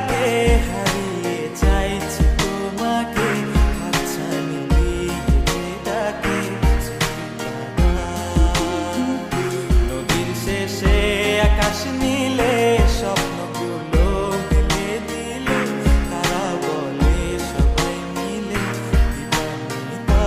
ডাকে হারিয়ে চাইছি তোমাকে, হাতছানি দিয়ে ডাকে নদীর শেষে আকাশ নীলে স্বপ্নগুলো দিলে দিলে তারা বলে সবাই মিলে দিবানিতা।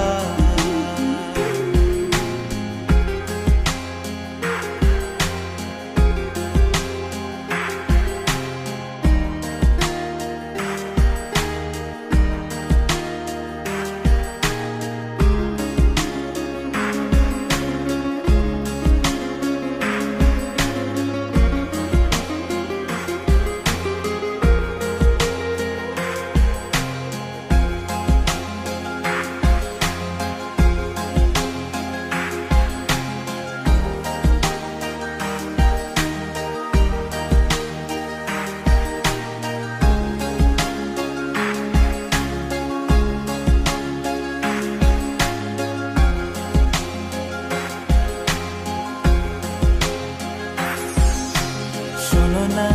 শোনো না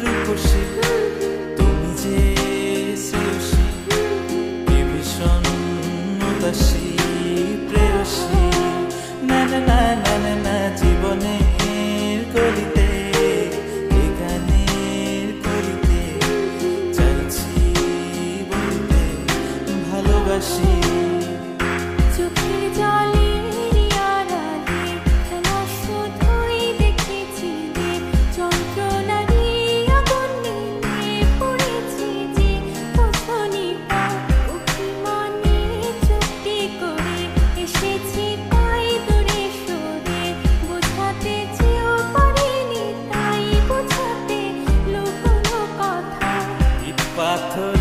রূপসী, তুমি যে শ্রেয়সী, কি ভীষণ উদাসী প্রেয়সী। না না না না না না, জীবনের কলিতে এ গানের কলিতে চাইছি বলতে ভালোবাসি। চোখের জলের আড়ালে খেলা শুধুই দেখেছি যে, যন্ত্রণারই আগুন নিয়ে পড়েছি যে। বোঝনিটা অভিমানে চুক্তি করে এসেছি তাই দূরে সরে, বোঝাতে চেয়েও পারিনি তাই বোঝাতে লুকোনো কথা। ইট পাথর